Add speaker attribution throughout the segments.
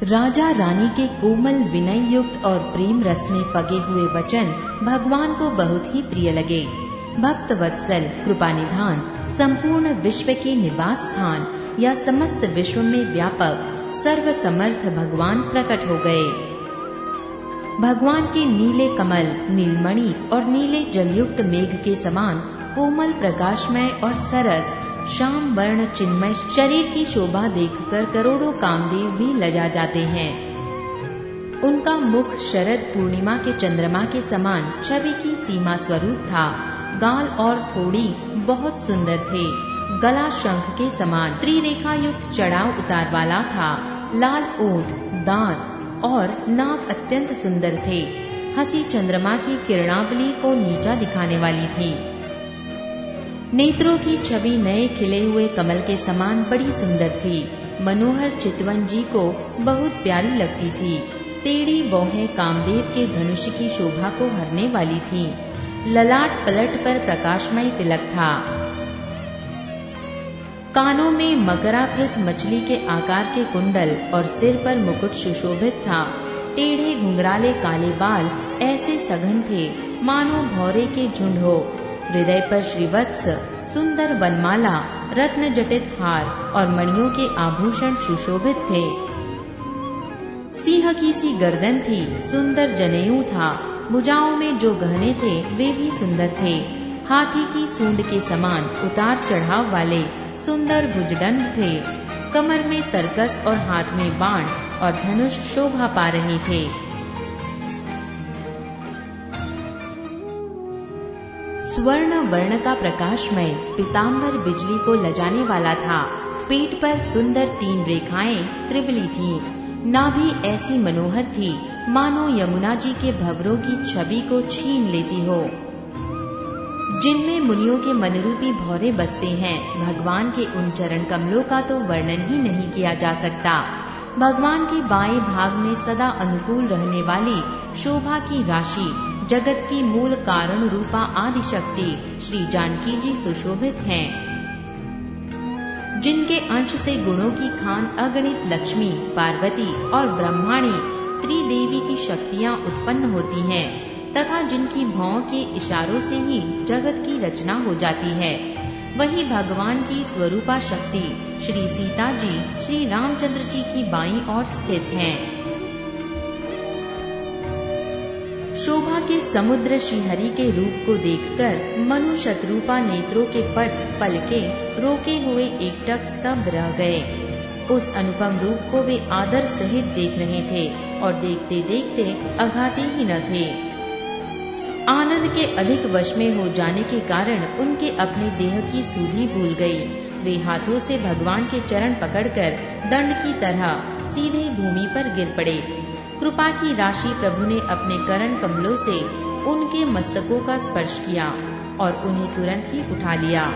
Speaker 1: राजा रानी के कोमल विनय युक्त और प्रेम रस में पगे हुए वचन भगवान को बहुत ही प्रिय लगे। भक्त वत्सल कृपा निधान संपूर्ण विश्व के निवास स्थान या समस्त विश्व में व्यापक सर्व समर्थ भगवान प्रकट हो गए। भगवान के नीले कमल, नीलमणि और नीले जलयुक्त मेघ के समान कोमल प्रकाशमय और सरस श्याम वर्ण चिन्मय शरीर की शोभा देखकर करोड़ों कामदेव भी लजा जाते हैं। उनका मुख शरद पूर्णिमा के चंद्रमा के समान छवि की सीमा स्वरूप था। गाल और थोड़ी बहुत सुंदर थे। गला शंख के समान त्रिरेखा युक्त चढ़ाव उतार वाला था। लाल ओठ, दांत और नाक अत्यंत सुंदर थे। हंसी चंद्रमा की किरणावली को नीचा दिखाने वाली थी। नेत्रों की छवि नए खिले हुए कमल के समान बड़ी सुंदर थी। मनोहर चितवन जी को बहुत प्यारी लगती थी। टेढ़ी भौहें कामदेव के धनुष की शोभा को हरने वाली थी। ललाट पलट पर प्रकाशमय तिलक था। कानों में मकराकृत मछली के आकार के कुंडल और सिर पर मुकुट सुशोभित था। टेढ़े घुंघराले काले बाल ऐसे सघन थे मानो भौरे के झुंड हो। हृदय पर श्रीवत्स, सुंदर वनमाला, रत्न जटित हार और मणियों के आभूषण सुशोभित थे। सिंह की सी गर्दन थी, सुंदर जनेऊ था। भुजाओं में जो गहने थे वे भी सुंदर थे। हाथी की सूंड के समान उतार चढ़ाव वाले सुंदर भुजदंड थे। कमर में तरकस और हाथ में बाण और धनुष शोभा पा रहे थे। स्वर्ण वर्ण का प्रकाशमय पीतांबर बिजली को लजाने वाला था। पेट पर सुंदर 3 रेखाएं त्रिवली थीं। नाभि ऐसी मनोहर थी मानो यमुना जी के भंवरों की छवि को छीन लेती हो, जिनमें मुनियों के मनरूपी भौरे बसते हैं। भगवान के उन चरण कमलों का तो वर्णन ही नहीं किया जा सकता। भगवान के बाएं भाग में सदा अनुकूल रहने वाली शोभा की राशि, जगत की मूल कारण रूपा आदि शक्ति श्री जानकी जी सुशोभित हैं, जिनके अंश से गुणों की खान अगणित लक्ष्मी, पार्वती और ब्रह्माणी त्रिदेवी की शक्तियाँ उत्पन्न होती हैं तथा जिनकी भौं के इशारों से ही जगत की रचना हो जाती है। वही भगवान की स्वरूपा शक्ति श्री सीता जी श्री रामचंद्र जी की बाईं ओर स्थित हैं। शोभा के समुद्र श्रीहरि के रूप को देखकर मनु शत्रुपा नेत्रों के पलके रोके हुए एकटक स्तब्ध रह गए। उस अनुपम रूप को वे आदर सहित देख रहे थे और देखते देखते अघाते ही न थे। आनंद के अधिक वश में हो जाने के कारण उनके अपने देह की सुधि भूल गई। वे हाथों से भगवान के चरण पकड़कर दंड की तरह सीधे भूमि पर गिर पड़े। कृपा की राशि प्रभु ने अपने करण कमलों से उनके मस्तकों का स्पर्श किया और उन्हें तुरंत ही उठा लिया।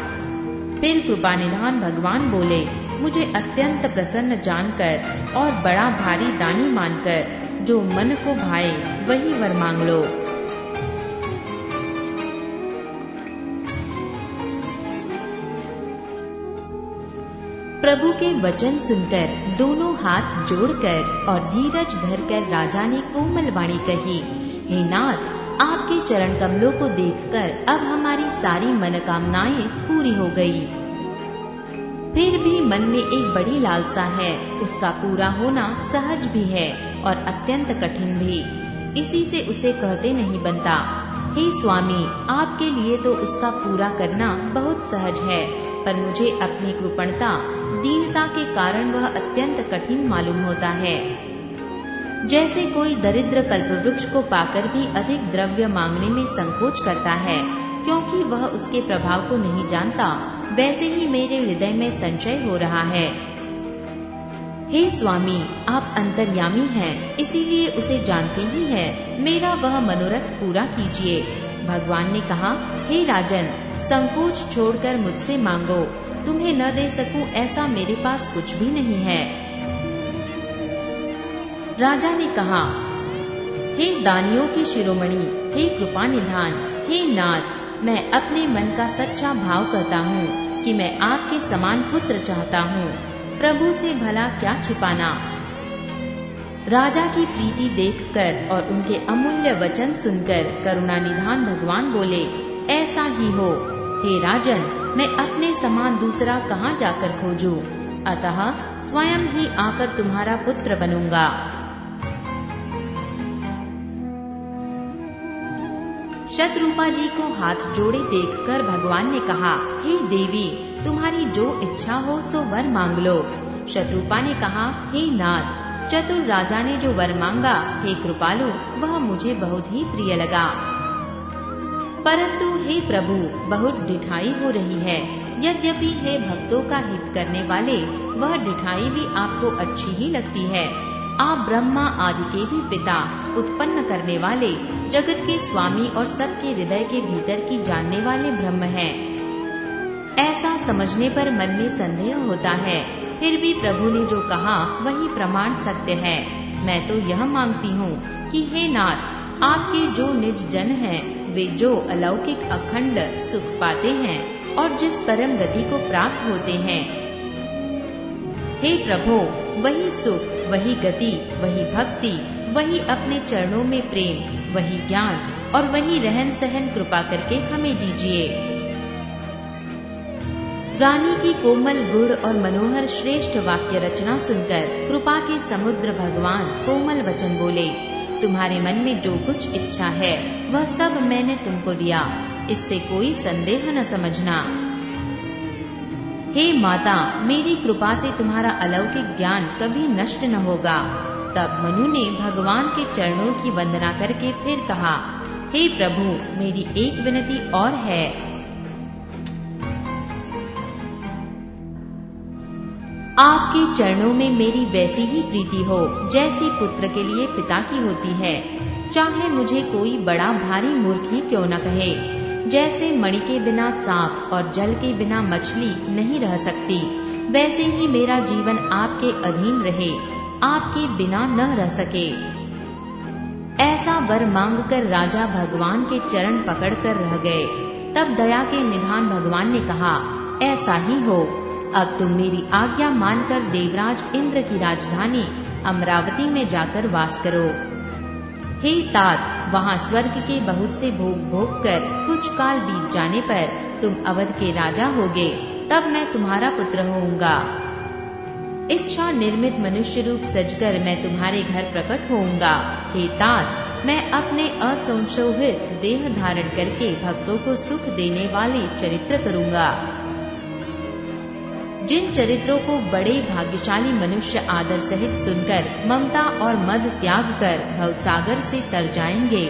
Speaker 1: फिर कृपा निधान भगवान बोले, मुझे अत्यंत प्रसन्न जानकर और बड़ा भारी दानी मानकर जो मन को भाए वही वर मांग लो। प्रभु के वचन सुनकर दोनों हाथ जोड़कर और धीरज धरकर राजा ने कोमल वाणी कही, हे नाथ, आपके चरण कमलों को देखकर अब हमारी सारी मनोकामनाएं पूरी हो गई। फिर भी मन में एक बड़ी लालसा है, उसका पूरा होना सहज भी है और अत्यंत कठिन भी। इसी से उसे कहते नहीं बनता। हे स्वामी, आपके लिए तो उसका पूरा करना बहुत सहज है, पर मुझे अपनी कृपणता दीनता के कारण वह अत्यंत कठिन मालूम होता है। जैसे कोई दरिद्र कल्पवृक्ष को पाकर भी अधिक द्रव्य मांगने में संकोच करता है, क्योंकि वह उसके प्रभाव को नहीं जानता, वैसे ही मेरे हृदय में संशय हो रहा है। हे स्वामी, आप अंतर्यामी हैं, इसीलिए उसे जानते ही हैं। मेरा वह मनोरथ पूरा कीजिए। भगवान ने कहा, हे राजन, संकोच छोड़कर मुझसे मांगो। तुम्हें न दे सकूं ऐसा मेरे पास कुछ भी नहीं है। राजा ने कहा, हे दानियों के शिरोमणि, हे कृपा निधान, हे नाथ, मैं अपने मन का सच्चा भाव कहता हूँ कि मैं आपके समान पुत्र चाहता हूँ। प्रभु से भला क्या छिपाना। राजा की प्रीति देखकर और उनके अमूल्य वचन सुनकर करुणानिधान भगवान बोले, ऐसा ही हो। हे राजन, मैं अपने समान दूसरा कहाँ जाकर खोजूं? अतः स्वयं ही आकर तुम्हारा पुत्र बनूंगा। शतरूपा जी को हाथ जोड़े देखकर भगवान ने कहा, हे देवी, तुम्हारी जो इच्छा हो सो वर मांग लो। शतरूपा ने कहा, हे नाथ, चतुर राजा ने जो वर मांगा, हे कृपालु, वह मुझे बहुत ही प्रिय लगा। परंतु हे प्रभु, बहुत डिठाई हो रही है। यद्यपि हे भक्तों का हित करने वाले, वह डिठाई भी आपको अच्छी ही लगती है। आप ब्रह्मा आदि के भी पिता, उत्पन्न करने वाले, जगत के स्वामी और सबके हृदय के भीतर की जानने वाले ब्रह्म हैं। ऐसा समझने पर मन में संदेह होता है, फिर भी प्रभु ने जो कहा वही प्रमाण सत्य है। मैं तो यह मांगती हूँ कि हे नाथ, आपके जो निज जन हैं, वे जो अलौकिक अखंड सुख पाते हैं और जिस परम गति को प्राप्त होते हैं, हे प्रभु, वही सुख, वही गति, वही भक्ति, वही अपने चरणों में प्रेम, वही ज्ञान और वही रहन सहन कृपा करके हमें दीजिए। रानी की कोमल गुण और मनोहर श्रेष्ठ वाक्य रचना सुनकर कृपा के समुद्र भगवान कोमल वचन बोले, तुम्हारे मन में जो कुछ इच्छा है वह सब मैंने तुमको दिया, इससे कोई संदेह न समझना। हे माता, मेरी कृपा से तुम्हारा अलौकिक ज्ञान कभी नष्ट न होगा। तब मनु ने भगवान के चरणों की वंदना करके फिर कहा, हे प्रभु, मेरी एक विनती और है। आपके चरणों में मेरी वैसी ही प्रीति हो जैसी पुत्र के लिए पिता की होती है। चाहे मुझे कोई बड़ा भारी मूर्ख ही क्यों न कहे। जैसे मणि के बिना सांप और जल के बिना मछली नहीं रह सकती, वैसे ही मेरा जीवन आपके अधीन रहे, आपके बिना न रह सके। ऐसा वर मांगकर राजा भगवान के चरण पकड़कर रह गए। तब दया के निधान भगवान ने कहा, ऐसा ही हो। अब तुम मेरी आज्ञा मानकर देवराज इंद्र की राजधानी अमरावती में जाकर वास करो। हे तात, वहाँ स्वर्ग के बहुत से भोग भोग कर कुछ काल बीत जाने पर तुम अवध के राजा होगे, तब मैं तुम्हारा पुत्र होऊंगा। इच्छा निर्मित मनुष्य रूप सजकर मैं तुम्हारे घर प्रकट होऊंगा। हे तात, मैं अपने असंशोभित देह धारण करके भक्तों को सुख देने वाले चरित्र करूंगा। जिन चरित्रों को बड़े भाग्यशाली मनुष्य आदर सहित सुनकर ममता और मद त्याग कर भवसागर से तर जाएंगे,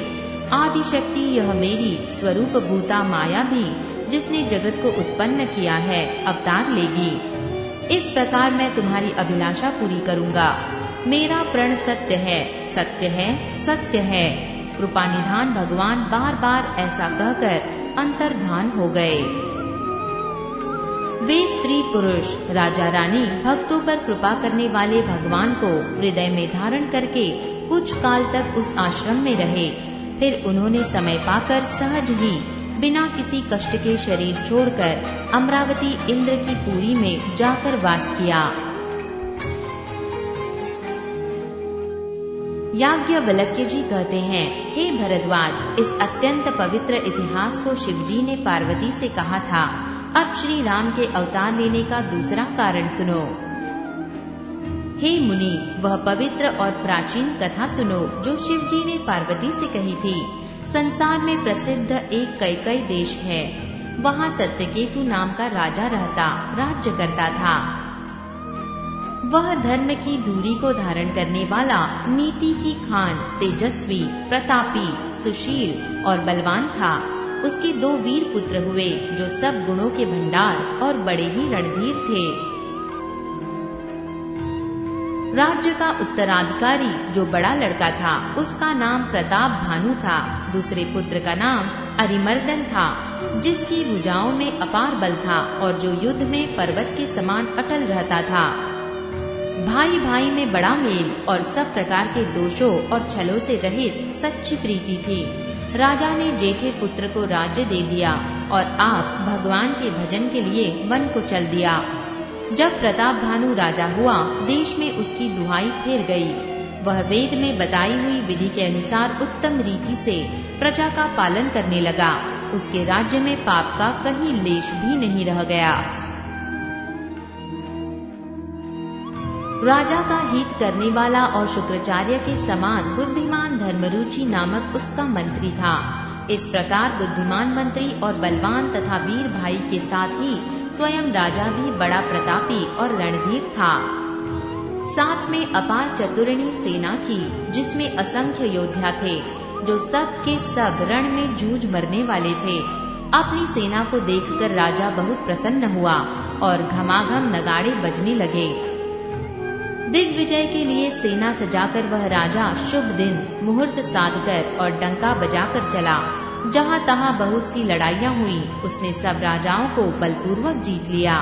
Speaker 1: आदि शक्ति यह मेरी स्वरूप भूता माया भी, जिसने जगत को उत्पन्न किया है, अवतार लेगी। इस प्रकार मैं तुम्हारी अभिलाषा पूरी करूंगा। मेरा प्रण सत्य है, सत्य है, सत्य है। कृपानिधान भगवान बार बार ऐसा कहकर अंतर्धान हो गए। वे स्त्री पुरुष, राजा रानी भक्तों पर कृपा करने वाले भगवान को हृदय में धारण करके कुछ काल तक उस आश्रम में रहे। फिर उन्होंने समय पाकर सहज ही बिना किसी कष्ट के शरीर छोड़कर अमरावती इंद्र की पुरी में जाकर वास किया। याज्ञवल्क्य जी कहते हैं, हे भरद्वाज, इस अत्यंत पवित्र इतिहास को शिवजी ने पार्वती से कहा था। अब श्री राम के अवतार लेने का दूसरा कारण सुनो। हे मुनि, वह पवित्र और प्राचीन कथा सुनो जो शिवजी ने पार्वती से कही थी। संसार में प्रसिद्ध एक कैकई देश है। वहाँ सत्यकेतु नाम का राजा रहता, राज्य करता था। वह धर्म की धूरी को धारण करने वाला, नीति की खान, तेजस्वी, प्रतापी, सुशील और बलवान था। उसके 2 वीर पुत्र हुए जो सब गुणों के भंडार और बड़े ही रणधीर थे। राज्य का उत्तराधिकारी जो बड़ा लड़का था, उसका नाम प्रताप भानु था। दूसरे पुत्र का नाम अरिमर्दन था, जिसकी भुजाओं में अपार बल था और जो युद्ध में पर्वत के समान अटल रहता था। भाई भाई में बड़ा मेल और सब प्रकार के दोषों और छलों से रहित सच्ची प्रीति थी। राजा ने जेठे पुत्र को राज्य दे दिया और आप भगवान के भजन के लिए वन को चल दिया। जब प्रताप भानु राजा हुआ, देश में उसकी दुहाई फिर गई। वह वेद में बताई हुई विधि के अनुसार उत्तम रीति से प्रजा का पालन करने लगा। उसके राज्य में पाप का कहीं लेश भी नहीं रह गया। राजा का हित करने वाला और शुक्राचार्य के समान बुद्धिमान धर्मरुचि नामक उसका मंत्री था। इस प्रकार बुद्धिमान मंत्री और बलवान तथा वीर भाई के साथ ही स्वयं राजा भी बड़ा प्रतापी और रणधीर था। साथ में अपार चतुरणी सेना थी, जिसमें असंख्य योद्धा थे, जो सब के सब रण में जूझ मरने वाले थे। अपनी सेना को देखकर राजा बहुत प्रसन्न हुआ और घमाघम नगाड़े बजने लगे। दिग्विजय के लिए सेना सजाकर वह राजा शुभ दिन मुहूर्त साधकर और डंका बजाकर चला। जहाँ तहाँ बहुत सी लड़ाइयाँ हुई। उसने सब राजाओं को बलपूर्वक जीत लिया।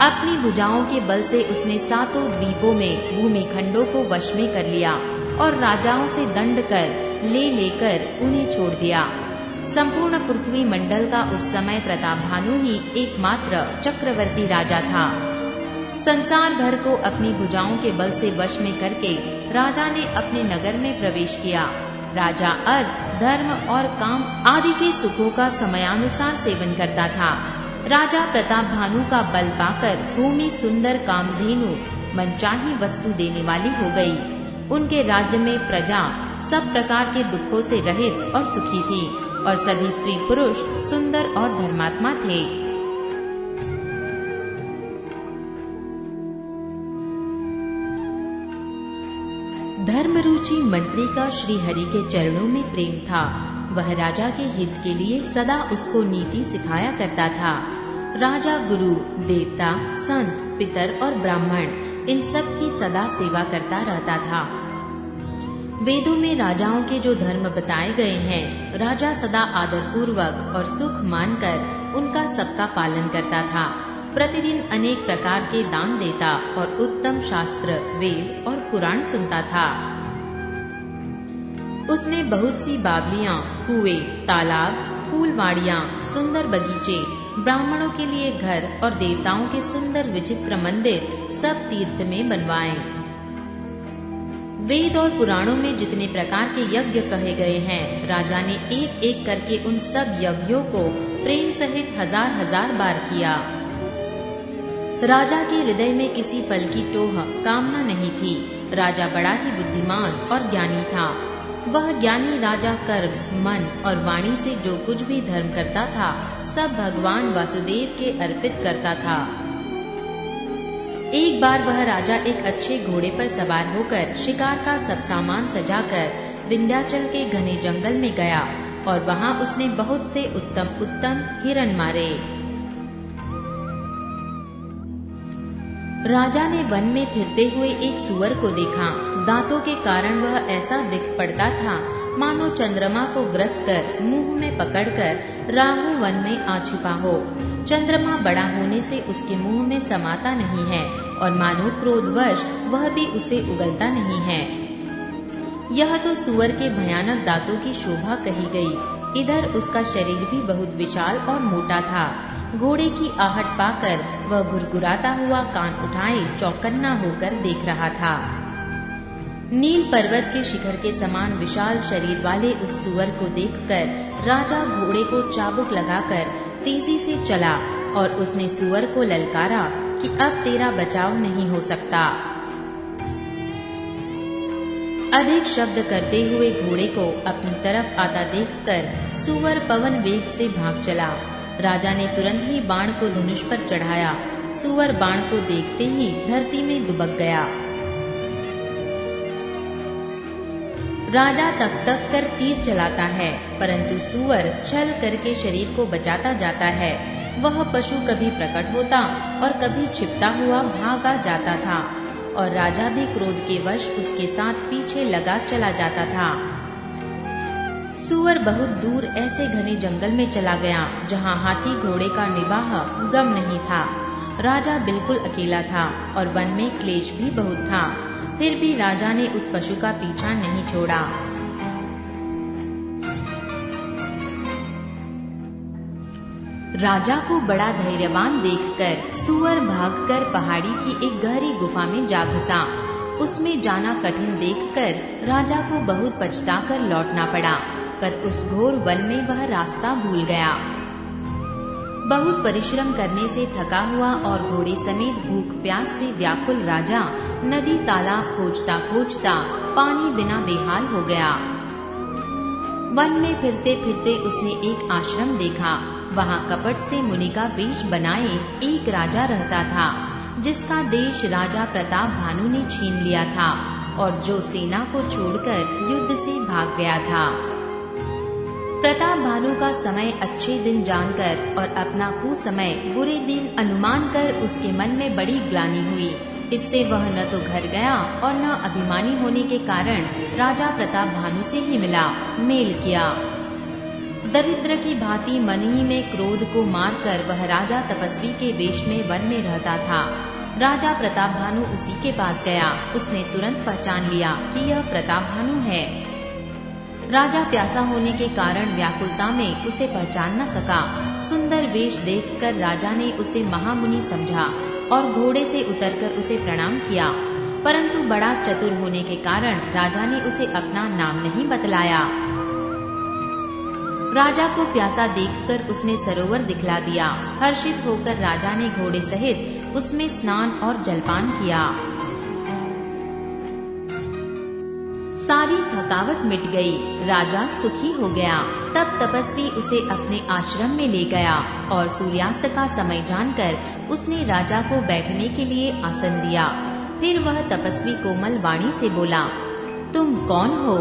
Speaker 1: अपनी भुजाओं के बल से उसने सातों द्वीपों में भूमि खंडों को वश में कर लिया और राजाओं से दंड कर लेकर उन्हें छोड़ दिया। संपूर्ण पृथ्वी मंडल का उस समय प्रतापभानु ही एकमात्र चक्रवर्ती राजा था। संसार भर को अपनी भुजाओं के बल से वश में करके राजा ने अपने नगर में प्रवेश किया। राजा अर्थ, धर्म और काम आदि के सुखों का समयानुसार सेवन करता था। राजा प्रतापभानु का बल पाकर भूमि सुंदर कामधेनु मनचाही वस्तु देने वाली हो गई। उनके राज्य में प्रजा सब प्रकार के दुखों से रहित और सुखी थी और सभी स्त्री पुरुष सुंदर और धर्मात्मा थे। धर्मरुचि मंत्री का श्री हरि के चरणों में प्रेम था। वह राजा के हित के लिए सदा उसको नीति सिखाया करता था। राजा गुरु, देवता, संत, पितर और ब्राह्मण इन सब की सदा सेवा करता रहता था। वेदों में राजाओं के जो धर्म बताए गए हैं, राजा सदा आदर पूर्वक और सुख मानकर उनका सबका पालन करता था। प्रतिदिन अनेक प्रकार के दान देता और उत्तम शास्त्र, वेद और पुराण सुनता था। उसने बहुत सी बावलियां, कुएं, तालाब, फूलवाड़ियां, सुंदर बगीचे, ब्राह्मणों के लिए घर और देवताओं के सुंदर विचित्र मंदिर सब तीर्थ में बनवाए। वेद और पुराणों में जितने प्रकार के यज्ञ कहे गए हैं, राजा ने एक एक करके उन सब यज्ञों को प्रेम सहित हजार हजार बार किया। राजा के हृदय में किसी फल की टोह कामना नहीं थी। राजा बड़ा ही बुद्धिमान और ज्ञानी था। वह ज्ञानी राजा कर्म, मन और वाणी से जो कुछ भी धर्म करता था, सब भगवान वासुदेव के अर्पित करता था। एक बार वह राजा एक अच्छे घोड़े पर सवार होकर शिकार का सब सामान सजाकर विंध्याचल के घने जंगल में गया और वहाँ उसने बहुत से उत्तम उत्तम हिरण मारे। राजा ने वन में फिरते हुए एक सुअर को देखा। दांतों के कारण वह ऐसा दिख पड़ता था मानो चंद्रमा को ग्रस कर मुंह में पकड़कर राहु वन में आ छिपा हो। चंद्रमा बड़ा होने से उसके मुंह में समाता नहीं है और मानो क्रोधवश वह भी उसे उगलता नहीं है। यह तो सुअर के भयानक दांतों की शोभा कही गई। इधर उसका शरीर भी बहुत विशाल और मोटा था। घोड़े की आहट पाकर वह घुरघुराता हुआ कान उठाए चौकन्ना होकर देख रहा था। नील पर्वत के शिखर के समान विशाल शरीर वाले उस सुअर को देखकर राजा घोड़े को चाबुक लगाकर तेजी से चला और उसने सुअर को ललकारा कि अब तेरा बचाव नहीं हो सकता। अधिक शब्द करते हुए घोड़े को अपनी तरफ आता देखकर सुअर पवन वेग से भाग चला। राजा ने तुरंत ही बाण को धनुष पर चढ़ाया। सुअर बाण को देखते ही धरती में दुबक गया। राजा तक तक कर तीर चलाता है, परंतु सुअर छल करके शरीर को बचाता जाता है। वह पशु कभी प्रकट होता और कभी छिपता हुआ भागा जाता था और राजा भी क्रोध के वश उसके साथ पीछे लगा चला जाता था। सुअर बहुत दूर ऐसे घने जंगल में चला गया जहाँ हाथी घोड़े का निवाह गम नहीं था। राजा बिल्कुल अकेला था और वन में क्लेश भी बहुत था। फिर भी राजा ने उस पशु का पीछा नहीं छोड़ा। राजा को बड़ा धैर्यवान देखकर सूअर भागकर पहाड़ी की एक गहरी गुफा में जा घुसा। उसमें जाना कठिन देखकर राजा को बहुत पछताकर लौटना पड़ा, पर उस घोर वन में वह रास्ता भूल गया। बहुत परिश्रम करने से थका हुआ और घोड़े समेत भूख प्यास से व्याकुल राजा नदी तालाब खोजता खोजता पानी बिना बेहाल हो गया। वन में फिरते फिरते उसने एक आश्रम देखा। वहाँ कपट से मुनि का वेश बनाए एक राजा रहता था, जिसका देश राजा प्रताप भानु ने छीन लिया था और जो सेना को छोड़कर युद्ध से भाग गया था। प्रताप भानु का समय अच्छे दिन जानकर और अपना कुसमय बुरे दिन अनुमान कर उसके मन में बड़ी ग्लानि हुई। इससे वह न तो घर गया और न अभिमानी होने के कारण राजा प्रताप भानु से ही मिला, मेल किया। दरिद्र की भांति मन ही में क्रोध को मारकर वह राजा तपस्वी के वेश में वन में रहता था। राजा प्रताप भानु उसी के पास गया। उसने तुरंत पहचान लिया कि यह प्रताप भानु है। राजा प्यासा होने के कारण व्याकुलता में उसे पहचान न सका। सुंदर वेश देखकर राजा ने उसे महामुनि समझा और घोड़े से उतरकर उसे प्रणाम किया, परंतु बड़ा चतुर होने के कारण राजा ने उसे अपना नाम नहीं बतलाया। राजा को प्यासा देखकर उसने सरोवर दिखला दिया। हर्षित होकर राजा ने घोड़े सहित उसमें स्नान और जलपान किया। सारी थकावट मिट गई, राजा सुखी हो गया। तब तपस्वी उसे अपने आश्रम में ले गया और सूर्यास्त का समय जानकर उसने राजा को बैठने के लिए आसन दिया। फिर वह तपस्वी कोमल वाणी से बोला, तुम कौन हो?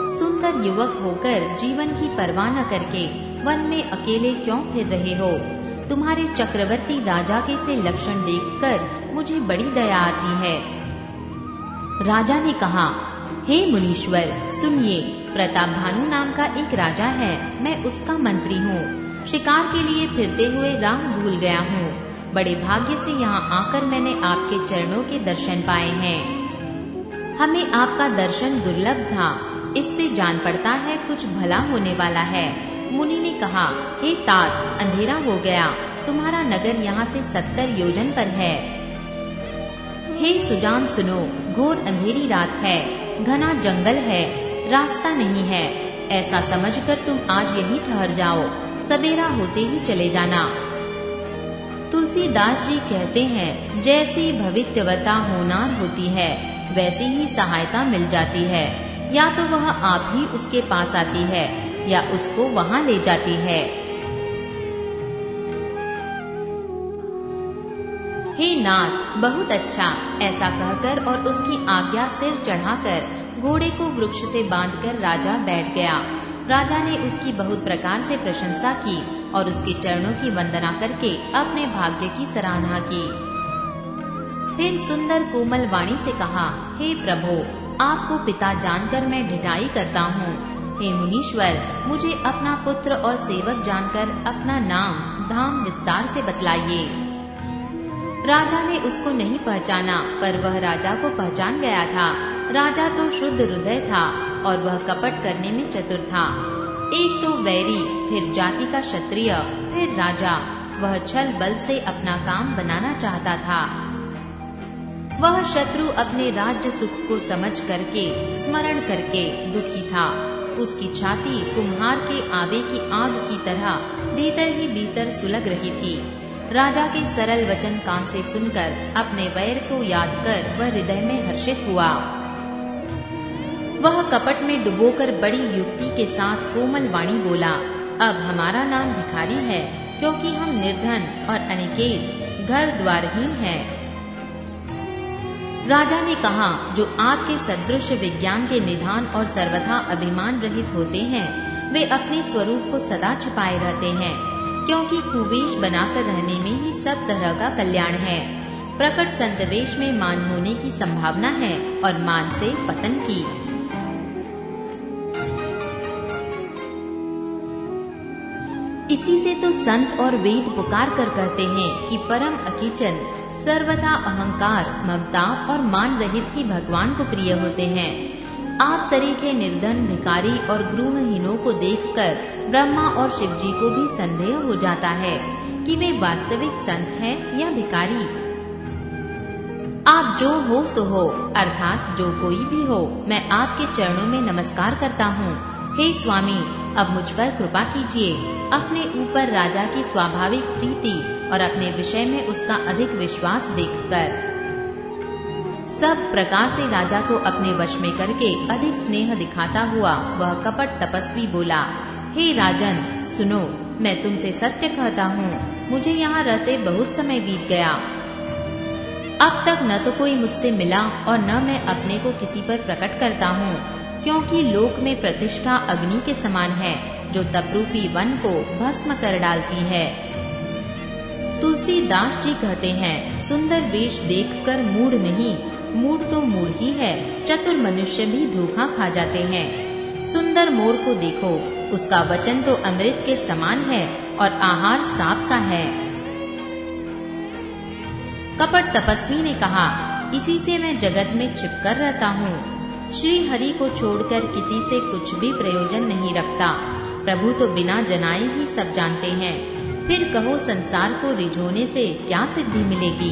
Speaker 1: सुंदर युवक होकर जीवन की परवाह न करके वन में अकेले क्यों फिर रहे हो? तुम्हारे चक्रवर्ती राजा के से लक्षण देखकर मुझे बड़ी दया आती है। राजा ने कहा, हे मुनीश्वर, सुनिए, प्रताप भानु नाम का एक राजा है। मैं उसका मंत्री हूँ। शिकार के लिए फिरते हुए राह भूल गया हूँ। बड़े भाग्य से यहाँ आकर मैंने आपके चरणों के दर्शन पाए हैं। हमें आपका दर्शन दुर्लभ था, इससे जान पड़ता है कुछ भला होने वाला है। मुनि ने कहा, हे तात, अंधेरा हो गया। तुम्हारा नगर यहाँ से 70 योजन पर है। हे सुजान, सुनो, घोर अंधेरी रात है, घना जंगल है, रास्ता नहीं है। ऐसा समझकर तुम आज यहीं ठहर जाओ, सवेरा होते ही चले जाना। तुलसीदास जी कहते हैं, जैसी भवित्यवता होनार होती है, वैसी ही सहायता मिल जाती है। या तो वह आप ही उसके पास आती है या उसको वहाँ ले जाती है। हे नाथ, बहुत अच्छा, ऐसा कहकर और उसकी आज्ञा सिर चढ़ाकर घोड़े को वृक्ष से बांधकर राजा बैठ गया। राजा ने उसकी बहुत प्रकार से प्रशंसा की और उसके चरणों की वंदना करके अपने भाग्य की सराहना की। फिर सुंदर कोमल वाणी से कहा, हे प्रभु, आपको पिता जानकर मैं ढिठाई करता हूँ। हे मुनीश्वर, मुझे अपना पुत्र और सेवक जानकर अपना नाम धाम विस्तार से बतलाइए। राजा ने उसको नहीं पहचाना, पर वह राजा को पहचान गया था। राजा तो शुद्ध हृदय था और वह कपट करने में चतुर था। एक तो वैरी, फिर जाति का क्षत्रिय, फिर राजा। वह छल बल से अपना काम बनाना चाहता था। वह शत्रु अपने राज्य सुख को समझ करके, स्मरण करके दुखी था। उसकी छाती कुम्हार के आवे की आग की तरह भीतर ही भीतर सुलग रही थी। राजा के सरल वचन कान से सुनकर अपने वैर को याद कर वह हृदय में हर्षित हुआ। वह कपट में डुबोकर बड़ी युक्ति के साथ कोमल वाणी बोला, अब हमारा नाम भिखारी है, क्योंकि हम निर्धन और अनिकेत घर द्वारहीन हैं। राजा ने कहा, जो आपके सदृश विज्ञान के निधान और सर्वथा अभिमान रहित होते हैं, वे अपने स्वरूप को सदा छिपाए रहते हैं, क्योंकि कुवेश बनाकर रहने में ही सब तरह का कल्याण है। प्रकट संतवेश में मान होने की संभावना है और मान से पतन की। इसी से तो संत और वेद पुकार कर कहते हैं कि परम अकिंचन, सर्वथा अहंकार, ममता और मान रहित ही भगवान को प्रिय होते हैं। आप सरीखे निर्धन, भिखारी और गृहहीनों को देखकर ब्रह्मा और शिव जी को भी संदेह हो जाता है कि वे वास्तविक संत हैं या भिखारी। आप जो हो सो हो, अर्थात जो कोई भी हो, मैं आपके चरणों में नमस्कार करता हूँ। हे स्वामी, अब मुझ पर कृपा कीजिए। अपने ऊपर राजा की स्वाभाविक प्रीति और अपने विषय में उसका अधिक विश्वास देखकर सब प्रकार से राजा को अपने वश में करके अधिक स्नेह दिखाता हुआ वह कपट तपस्वी बोला, हे राजन सुनो, मैं तुमसे सत्य कहता हूँ, मुझे यहाँ रहते बहुत समय बीत गया। अब तक न तो कोई मुझसे मिला और न मैं अपने को किसी पर प्रकट करता हूँ, क्योंकि लोक में प्रतिष्ठा अग्नि के समान है जो तपरूपी वन को भस्म कर डालती है। तुलसीदास जी कहते हैं, सुंदर वेश देखकर मूढ़ नहीं, मूढ़ तो मूढ़ ही है, चतुर मनुष्य भी धोखा खा जाते हैं। सुंदर मोर को देखो, उसका वचन तो अमृत के समान है और आहार सांप का है। कपट तपस्वी ने कहा, इसी से मैं जगत में छिपकर रहता हूँ। श्री हरि को छोड़कर किसी से कुछ भी प्रयोजन नहीं रखता। प्रभु तो बिना जनाए ही सब जानते हैं। फिर कहो संसार को रिझोने से क्या सिद्धि मिलेगी।